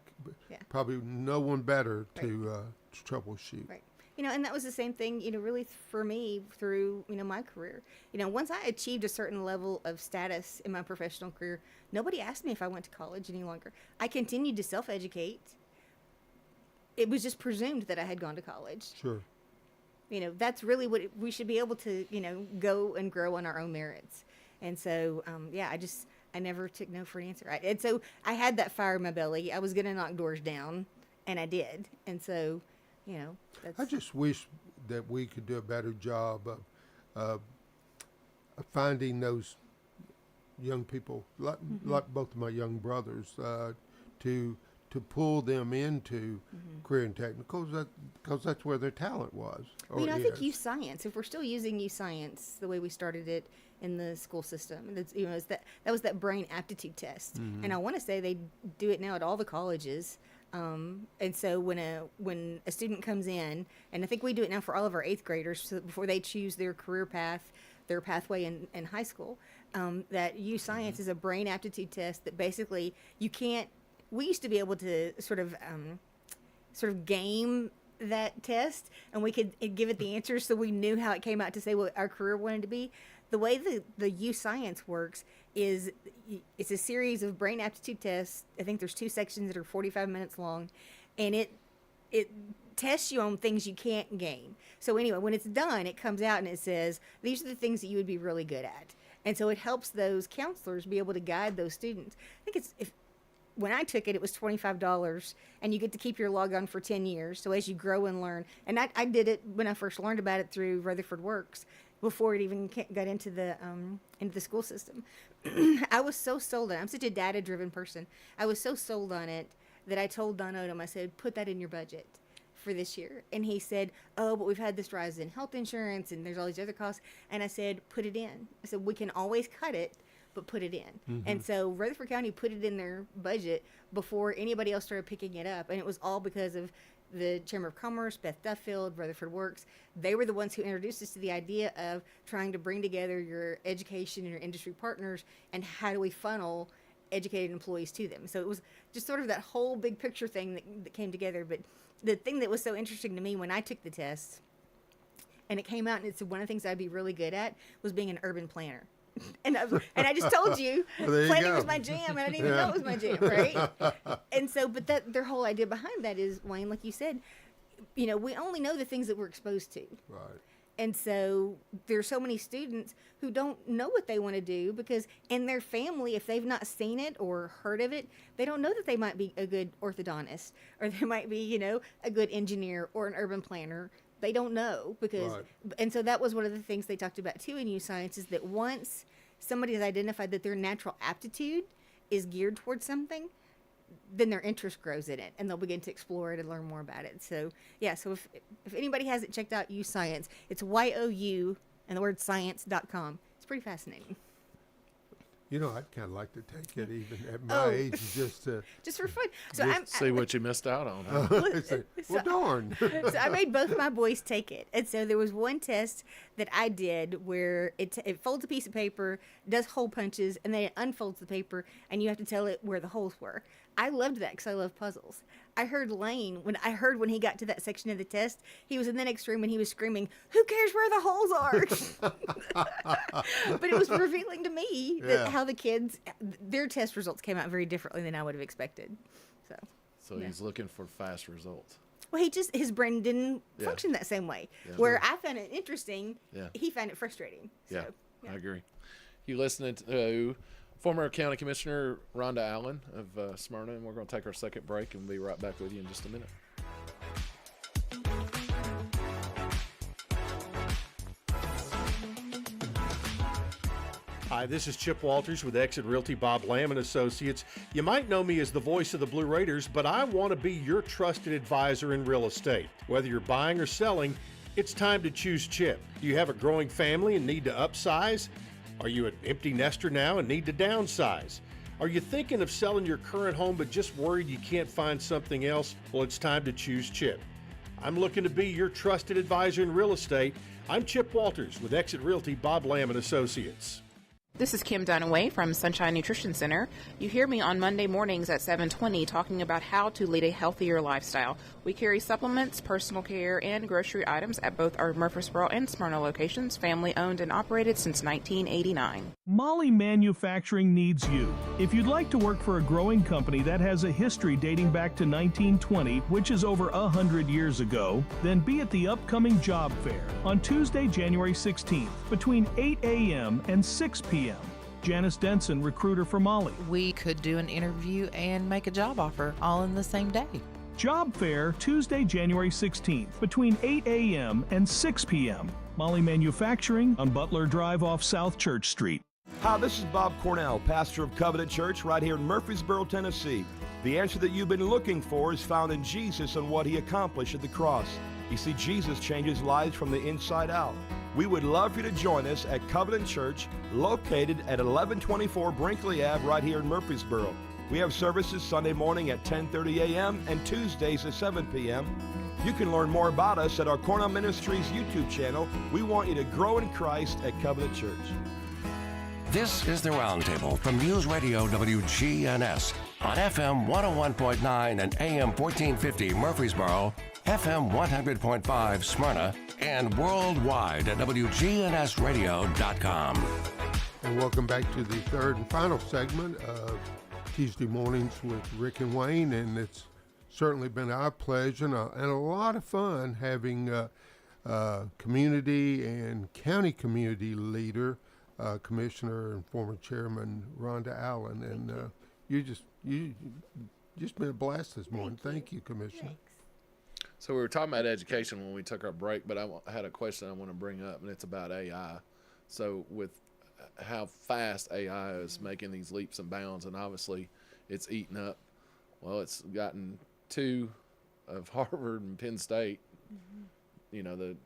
probably no one better to troubleshoot. Right. And that was the same thing, really for me through, my career. Once I achieved a certain level of status in my professional career, nobody asked me if I went to college any longer. I continued to self-educate. It was just presumed that I had gone to college. Sure. That's really what we should be able to, go and grow on our own merits. And so, I never took no for an answer. And so I had that fire in my belly. I was going to knock doors down, and I did. And so, I just wish that we could do a better job of finding those young people, like both of my young brothers, to pull them into career and technicals, because that's where their talent was. I think youth science, if we're still using youth science the way we started it in the school system, it's that was that brain aptitude test. And I want to say they do it now at all the colleges. And so when a student comes in, and I think we do it now for all of our 8th graders, so before they choose their career path, their pathway in high school, that youth science is a brain aptitude test that basically we used to be able to sort of game that test, and we could give it the answers so we knew how it came out to say what our career wanted to be. The way the youth science works is it's a series of brain aptitude tests. I think there's 2 sections that are 45 minutes long, and it tests you on things you can't game. So anyway, when it's done, it comes out and it says, these are the things that you would be really good at. And so it helps those counselors be able to guide those students. I think when I took it, it was $25, and you get to keep your log on for 10 years. So as you grow and learn, and I did it when I first learned about it through Rutherford Works, before it even got into the school system. I was so sold on it. I'm such a data-driven person. I was so sold on it that I told Don Odom, I said, put that in your budget for this year. And he said, oh, but we've had this rise in health insurance, and there's all these other costs. And I said, put it in. I said, we can always cut it, but put it in. And so Rutherford County put it in their budget before anybody else started picking it up. And it was all because of the Chamber of Commerce, Beth Duffield, Rutherford Works. They were the ones who introduced us to the idea of trying to bring together your education and your industry partners, and how do we funnel educated employees to them. So it was just sort of that whole big picture thing that came together. But the thing that was so interesting to me when I took the test, and it came out and it's one of the things I'd be really good at, was being an urban planner. And I just told you, Well, planning was my jam, and I didn't even know it was my jam, right? And so, but their whole idea behind that is, Wayne, like you said, we only know the things that we're exposed to. Right. And so there's so many students who don't know what they want to do because in their family, if they've not seen it or heard of it, they don't know that they might be a good orthodontist or they might be, a good engineer or an urban planner. They don't know because, and so that was one of the things they talked about too in youth science is that once somebody has identified that their natural aptitude is geared towards something, then their interest grows in it and they'll begin to explore it and learn more about it. So so if anybody hasn't checked out You Science, it's YOU and the word science.com. It's pretty fascinating. I'd kind of like to take it even at my age, just for fun. So see what you missed out on. Huh? Well, darn. So I made both my boys take it, and so there was one test that I did where it folds a piece of paper, does hole punches, and then it unfolds the paper, and you have to tell it where the holes were. I loved that because I love puzzles. I heard Lane when he got to that section of the test, he was in the next room and he was screaming, "Who cares where the holes are?" But it was revealing to me that how the kids, their test results came out very differently than I would have expected. So he's looking for fast results. Well, his brain didn't function that same way. Yeah. Where I found it interesting, he found it frustrating. So, I agree. You listening to former County Commissioner Rhonda Allen of Smyrna, and we're going to take our second break and we'll be right back with you in just a minute. Hi, this is Chip Walters with Exit Realty Bob Lamb & Associates. You might know me as the voice of the Blue Raiders, but I want to be your trusted advisor in real estate. Whether you're buying or selling, it's time to choose Chip. Do you have a growing family and need to upsize? Are you an empty nester now and need to downsize? Are you thinking of selling your current home but just worried you can't find something else? Well, it's time to choose Chip. I'm looking to be your trusted advisor in real estate. I'm Chip Walters with Exit Realty Bob Lamb & Associates. This is Kim Dunaway from Sunshine Nutrition Center. You hear me on Monday mornings at 7:20 talking about how to lead a healthier lifestyle. We carry supplements, personal care, and grocery items at both our Murfreesboro and Smyrna locations, family owned and operated since 1989. Molly Manufacturing needs you. If you'd like to work for a growing company that has a history dating back to 1920, which is over 100 years ago, then be at the upcoming job fair on Tuesday, January 16th between 8 a.m. and 6 p.m. Janice Denson, recruiter for Molly. We could do an interview and make a job offer all in the same day. Job fair Tuesday, January 16th between 8 a.m. and 6 p.m. Molly Manufacturing on Butler Drive off South Church Street. Hi, this is Bob Cornell, pastor of Covenant Church right here in Murfreesboro, Tennessee. The answer that you've been looking for is found in Jesus and what he accomplished at the cross. You see, Jesus changes lives from the inside out. We would love for you to join us at Covenant Church, located at 1124 Brinkley Ave right here in Murfreesboro. We have services Sunday morning at 10:30 a.m. and Tuesdays at 7 p.m. You can learn more about us at our Cornell Ministries YouTube channel. We want you to grow in Christ at Covenant Church. This is the Roundtable from News Radio WGNS on FM 101.9 and AM 1450 Murfreesboro, FM 100.5 Smyrna, and worldwide at WGNSradio.com. And welcome back to the third and final segment of Tuesday Mornings with Rick and Wayne, and it's certainly been our pleasure and a lot of fun having community and county community leader, Commissioner and former Chairman Rhonda Allen, and you just been a blast this morning. Thank you, Commissioner. Thanks. So we were talking about education when we took our break, but I had a question I want to bring up, and it's about AI. So with how fast AI is making these leaps and bounds, and obviously it's eaten up. Well, it's gotten two of Harvard and Penn State, the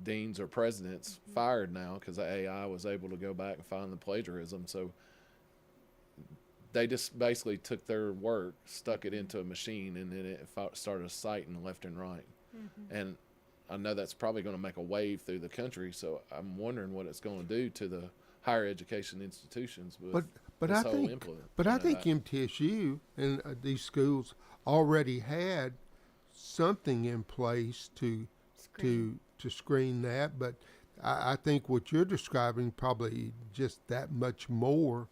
deans or presidents fired now because the AI was able to go back and find the plagiarism. So they just basically took their work, stuck it into a machine, and then it started citing left and right. And I know that's probably going to make a wave through the country, so I'm wondering what it's going to do to the higher education institutions with this whole influence. But I think MTSU and these schools already had something in place to screen that, but I think what you're describing probably just that much more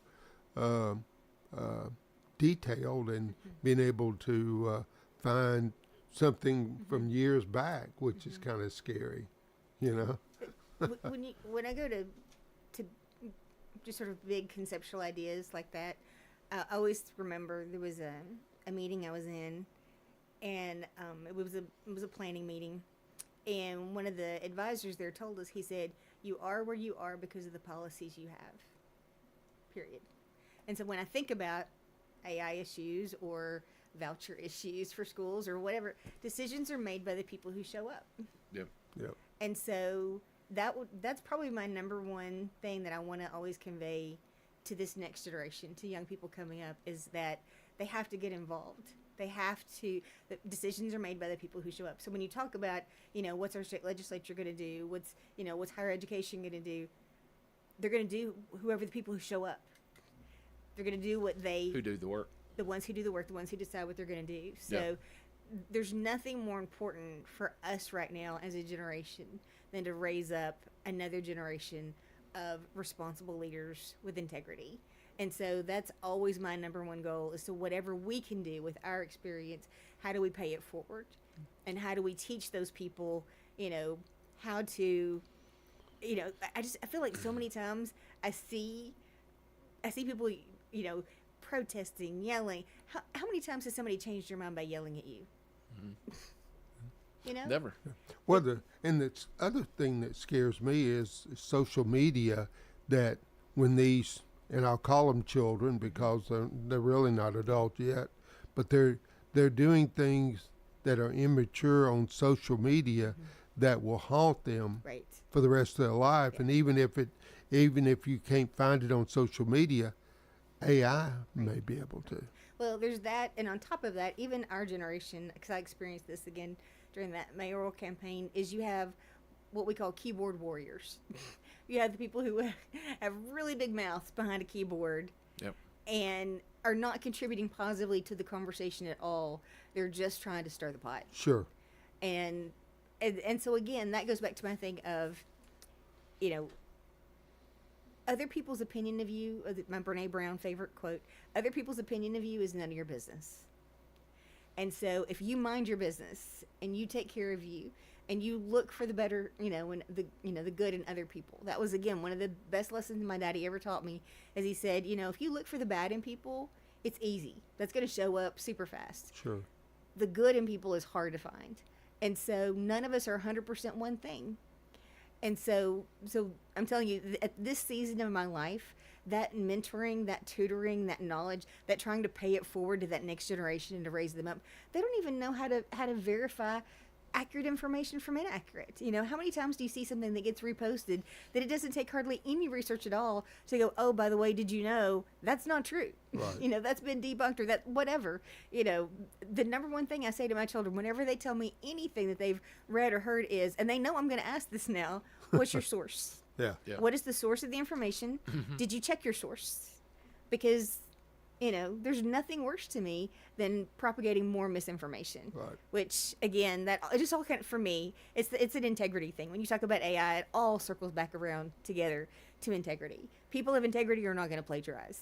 detailed and being able to find something from years back, which is kind of scary, you know. When I go to just sort of big conceptual ideas like that, I always remember there was a meeting I was in, and it was a planning meeting, and one of the advisors there told us, he said, "You are where you are because of the policies you have." Period. And so when I think about AI issues or voucher issues for schools or whatever, decisions are made by the people who show up. Yep. And so that's probably my number one thing that I want to always convey to this next generation, to young people coming up, is that they have to get involved. The decisions are made by the people who show up. So when you talk about, what's our state legislature going to do, what's higher education going to do, they're going to do whoever the people who show up. They're going to do who do the work. The ones who do the work, the ones who decide what they're going to do. So there's nothing more important for us right now as a generation than to raise up another generation of responsible leaders with integrity. And so that's always my number one goal, is to whatever we can do with our experience, how do we pay it forward? And how do we teach those people, how to, I feel like so many times I see people, protesting, yelling. How many times has somebody changed your mind by yelling at you? Mm-hmm. Never. Well, the other thing that scares me is social media, that when these, and I'll call them children because they're really not adults yet, but they're doing things that are immature on social media that will haunt them for the rest of their life. Yeah. And even if you can't find it on social media, AI may be able to. Well, there's that, and on top of that, even our generation, because I experienced this again during that mayoral campaign, is you have what we call keyboard warriors. You have the people who have really big mouths behind a keyboard and are not contributing positively to the conversation at all. They're just trying to stir the pot. Sure. And so, again, that goes back to my thing of, other people's opinion of you, my Brene Brown favorite quote, other people's opinion of you is none of your business. And so if you mind your business and you take care of you and you look for the better, and the good in other people. That was, again, one of the best lessons my daddy ever taught me, as he said, if you look for the bad in people, it's easy. That's going to show up super fast. Sure. The good in people is hard to find. And so none of us are 100% one thing. And so I'm telling you, at this season of my life, that mentoring, that tutoring, that knowledge, that trying to pay it forward to that next generation and to raise them up, they don't even know how to verify accurate information from inaccurate. How many times do you see something that gets reposted that it doesn't take hardly any research at all to go, oh, by the way, did you know that's not true? Right. That's been debunked, or that whatever. The number one thing I say to my children whenever they tell me anything that they've read or heard is, and they know I'm going to ask this now, what's your source? Yeah. What is the source of the information? Did you check your source? Because there's nothing worse to me than propagating more misinformation. Right. Which, again, that it just all kind of, for me, it's an integrity thing. When you talk about AI, it all circles back around together to integrity. People of integrity are not going to plagiarize.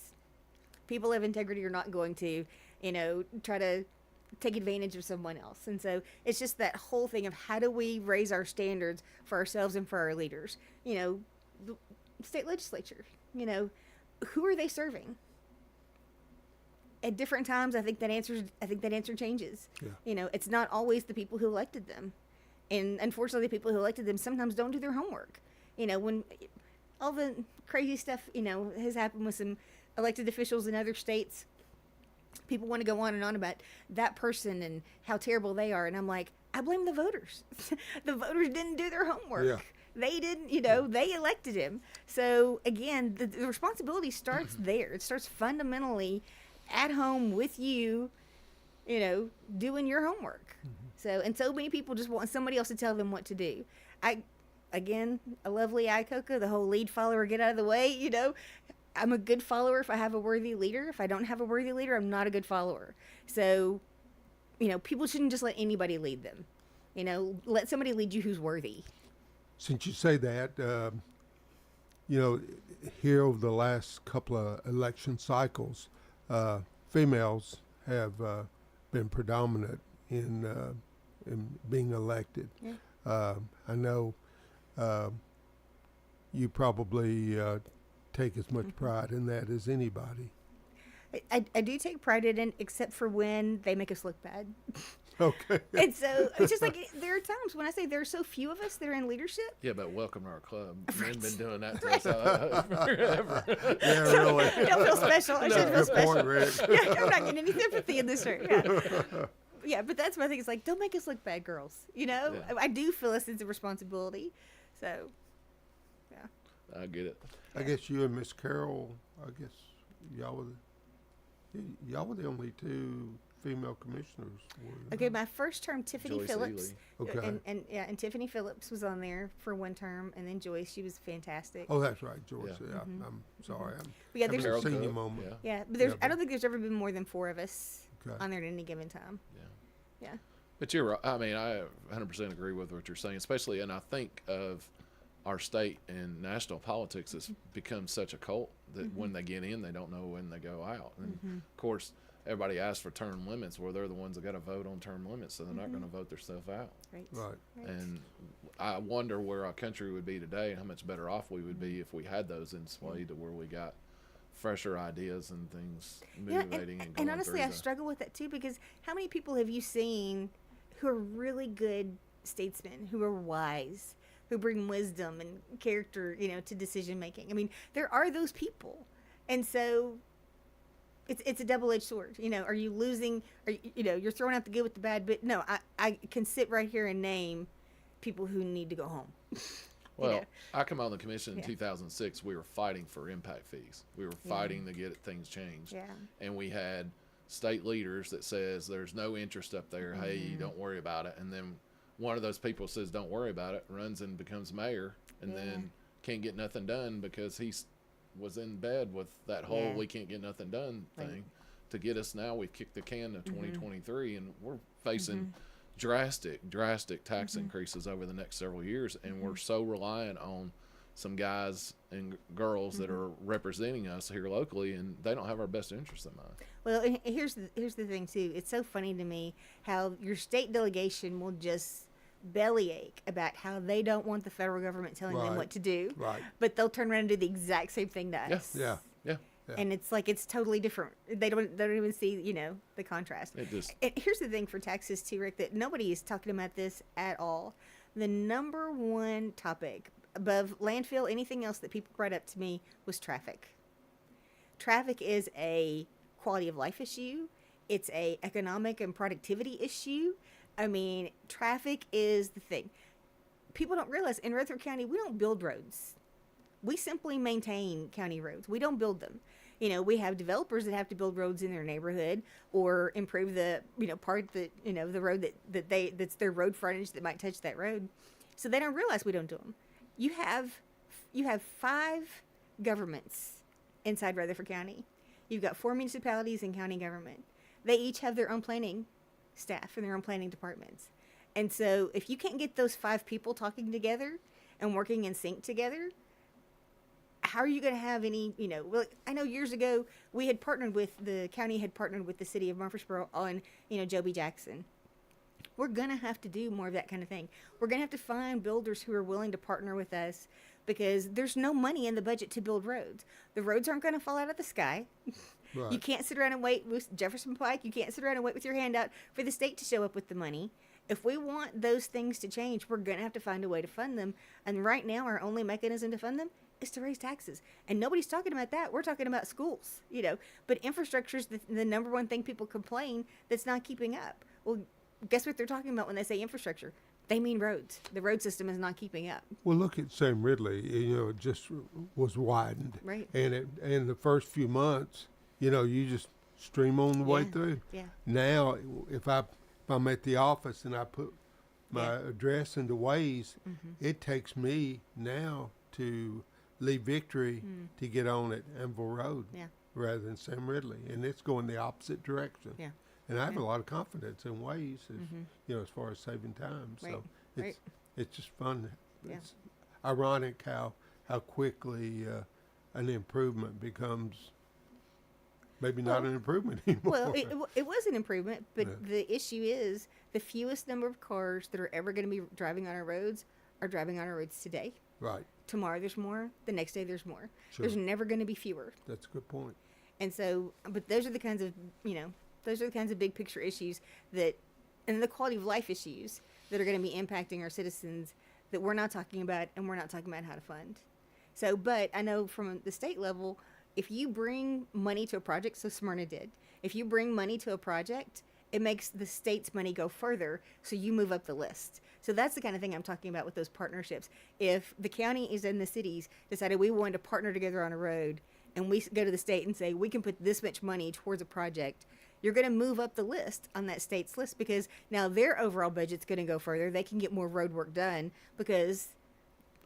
People of integrity are not going to, try to take advantage of someone else. And so it's just that whole thing of how do we raise our standards for ourselves and for our leaders? The state legislature, who are they serving? At different times, I think that answer changes. Yeah. It's not always the people who elected them, and unfortunately, the people who elected them sometimes don't do their homework. When all the crazy stuff has happened with some elected officials in other states, people want to go on and on about that person and how terrible they are, and I'm like, I blame the voters. The voters didn't do their homework. Yeah. They didn't, they elected him. So again, the responsibility starts there. It starts fundamentally at home with you, doing your homework. So many people just want somebody else to tell them what to do. Again, a lovely Icoca, the whole lead follower, get out of the way, I'm a good follower if I have a worthy leader. If I don't have a worthy leader, I'm not a good follower. So, people shouldn't just let anybody lead them. Let somebody lead you who's worthy. since you say that, you know, here over the last couple of election cycles, females have been predominant in being elected. Yeah. I know you probably take as much pride in that as anybody. I do take pride in it, except for when they make us look bad. Okay. And so it's just like there are times when I say there are so few of us that are in leadership. Yeah, but welcome to our club. Men been doing that to us forever. Yeah, really. Don't feel special. I shouldn't feel Good special. point, Rick. Yeah, I'm not getting any sympathy in this room. Yeah. Yeah, but that's my thing. It's like, don't make us look bad, girls. You know, Yeah. I do feel a sense of responsibility. So, yeah. I get it. I guess you and Miss Carol, I guess y'all were the only two female commissioners. Okay, my first term, Tiffany Joyce Phillips. Ely. Okay. And Tiffany Phillips was on there for one term, and then Joyce, she was fantastic. Oh, that's right, Joyce. Yeah. Yeah, I'm sorry. I'm But yeah, having there's- a senior Carol moment. Cook, Yeah, but there's Yeah, I don't think there's ever been more than 4 of us Okay. on there at any given time. Yeah. But you're right. I mean, I 100% agree with what you're saying, especially, and I think of our state and national politics has become such a cult that when they get in, they don't know when they go out. And of course, everybody asks for term limits. Well, they're the ones that got to vote on term limits, so they're not going to vote themselves out. Right. And I wonder where our country would be today and how much better off we would be if we had those in sway to where we got fresher ideas and things motivating and going honestly, through I struggle with that too, because how many people have you seen who are really good statesmen, who are wise, who bring wisdom and character, you know, to decision making? I mean, there are those people, and so it's a double-edged sword. You know, are you losing? You know, you're throwing out the good with the bad. But no, I can sit right here and name people who need to go home. Well, you know? I come on the commission in Yeah. 2006. We were fighting for impact fees. We were fighting to get things changed. Yeah. And we had state leaders that says there's no interest up there. Hey, don't worry about it. And then one of those people says don't worry about it, runs and becomes mayor, and then can't get nothing done because he was in bed with that whole we can't get nothing done thing. To get us now, we've kicked the can to 2023, and we're facing drastic tax increases over the next several years, and we're so reliant on some guys and girls that are representing us here locally, and they don't have our best interests in mind. Well, and here's the thing too. It's so funny to me how your state delegation will just bellyache about how they don't want the federal government telling them what to do, but they'll turn around and do the exact same thing to us. Yeah. And it's like it's totally different. They don't even see, you know, the contrast. It just And here's the thing for taxes too, Rick, that nobody is talking about this at all. The number one topic above landfill, anything else that people brought up to me, was traffic. Traffic is a quality of life issue. It's a economic and productivity issue. I mean, traffic is the thing. People don't realize in Rutherford County, we don't build roads. We simply maintain county roads. We don't build them. You know, we have developers that have to build roads in their neighborhood or improve the, you know, part that, you know, the road that's their road frontage that might touch that road. So they don't realize we don't do them. You have 5 governments inside Rutherford County. You've got 4 municipalities and county government. They each have their own planning staff and their own planning departments. And so if you can't get those 5 people talking together and working in sync together, how are you going to have any, you know, well, I know years ago we had partnered with, the county had partnered with the city of Murfreesboro on, you know, Joby Jackson. We're going to have to do more of that kind of thing. We're going to have to find builders who are willing to partner with us, because there's no money in the budget to build roads. The roads aren't going to fall out of the sky. Right. You can't sit around and wait with Jefferson Pike. You can't sit around and wait with your hand out for the state to show up with the money. If we want those things to change, we're going to have to find a way to fund them. And right now, our only mechanism to fund them is to raise taxes. And nobody's talking about that. We're talking about schools, you know. But infrastructure is the number one thing people complain that's not keeping up. Well, guess what they're talking about when they say infrastructure? They mean roads. The road system is not keeping up. Well, look at Sam Ridley. You know, it just was widened. Right. And the first few months, you know, you just stream on the way through. Yeah. Now, if I'm at the office and I put my address into Waze, it takes me now to leave Victory to get on at Anvil Road rather than Sam Ridley, and it's going the opposite direction. Yeah. And I have a lot of confidence in Waze, as, you know, as far as saving time. So it's just fun. Yeah. ironic how quickly an improvement becomes maybe not an improvement anymore. Well, it was an improvement, but the issue is the fewest number of cars that are ever going to be driving on our roads are driving on our roads today. Right. Tomorrow there's more. The next day there's more. Sure. There's never going to be fewer. That's a good point. And so, but those are the kinds of, those are the kinds of big picture issues and the quality of life issues that are going to be impacting our citizens that we're not talking about, and we're not talking about how to fund. So, but I know from the state level, if you bring money to a project, so Smyrna did, if you bring money to a project, it makes the state's money go further, so you move up the list. So that's the kind of thing I'm talking about with those partnerships. If the county is in the cities decided we wanted to partner together on a road, and we go to the state and say, we can put this much money towards a project, you're going to move up the list on that state's list because now their overall budget's going to go further. They can get more road work done because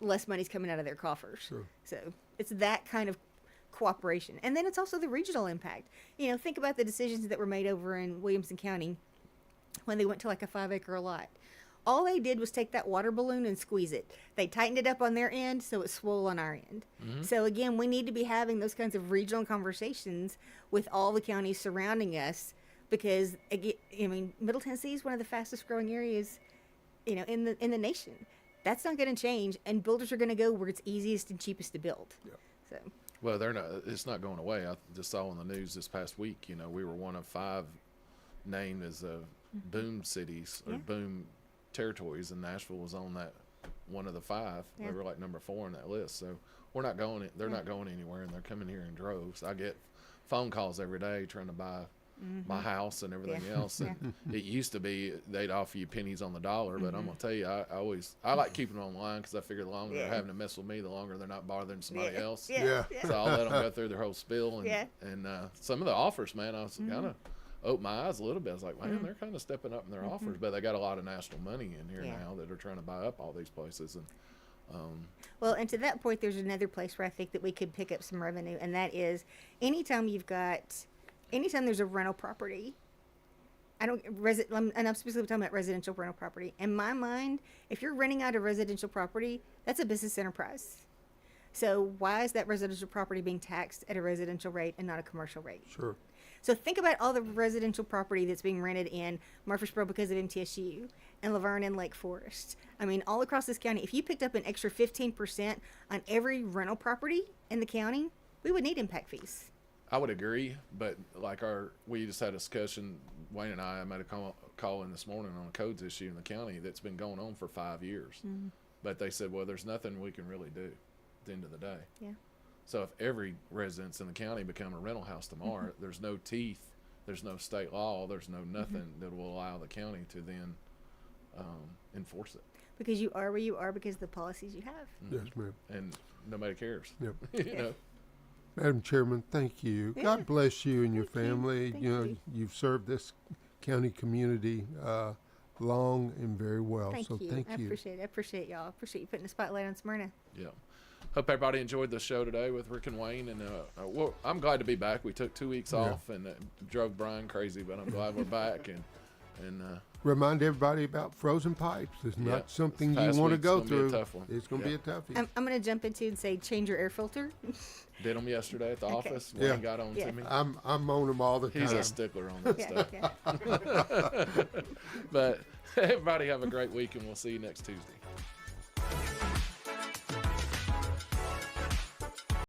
less money's coming out of their coffers. Sure. So it's that kind of cooperation. And then it's also the regional impact. Think about the decisions that were made over in Williamson County when they went to like a 5-acre lot. All they did was take that water balloon and squeeze it. They tightened it up on their end so it swole on our end. Mm-hmm. So again, we need to be having those kinds of regional conversations with all the counties surrounding us because, Middle Tennessee is one of the fastest growing areas, in the nation. That's not going to change, and builders are going to go where it's easiest and cheapest to build. Yeah. So. Well, it's not going away. I just saw on the news this past week, we were one of 5 named as boom cities or boom territories, and Nashville was on that one of the 5. Yeah. They were like number 4 on that list. So we're not going. They're not going anywhere, and they're coming here in droves. I get phone calls every day trying to buy my house and everything else. And it used to be they'd offer you pennies on the dollar, but I'm gonna tell you, I like keeping them online because I figure the longer they're having to mess with me, the longer they're not bothering somebody else. Yeah. So I'll let them go through their whole spiel. And some of the offers, man, I was kind of opened my eyes a little bit. I was like, man, they're kind of stepping up in their offers, but they got a lot of national money in here now that are trying to buy up all these places. And well, and to that point, there's another place where I think that we could pick up some revenue, and that is anytime there's a rental property. And I'm specifically talking about residential rental property. In my mind, if you're renting out a residential property, that's a business enterprise. So why is that residential property being taxed at a residential rate and not a commercial rate? Sure. So think about all the residential property that's being rented in Murfreesboro because of MTSU and Laverne and Lake Forest. All across this county, if you picked up an extra 15% on every rental property in the county, we would need impact fees. I would agree, but we just had a discussion, Wayne and I made a call in this morning on a codes issue in the county that's been going on for 5 years. Mm-hmm. But they said, well, there's nothing we can really do at the end of the day. Yeah. So if every residence in the county become a rental house tomorrow, there's no teeth, there's no state law, there's no nothing that will allow the county to then enforce it. Because you are where you are because of the policies you have. Yes, ma'am. And nobody cares. Yep. you know. Madam Chairman, thank you. Yeah. God bless you and your family. Thank you. You've served this county community long and very well. Thank you. Thank you. I appreciate y'all. I appreciate you putting the spotlight on Smyrna. Yeah. Hope everybody enjoyed the show today with Rick and Wayne. And I'm glad to be back. We took 2 weeks off and drove Brian crazy, but I'm glad we're back. And remind everybody about frozen pipes. It's not something you want to go through. It's going to be a toughie. I'm going to jump into and say change your air filter. Did them yesterday at the office. Wayne got on to me. I'm on them all the time. He's a stickler on that stuff. But everybody have a great week, and we'll see you next Tuesday.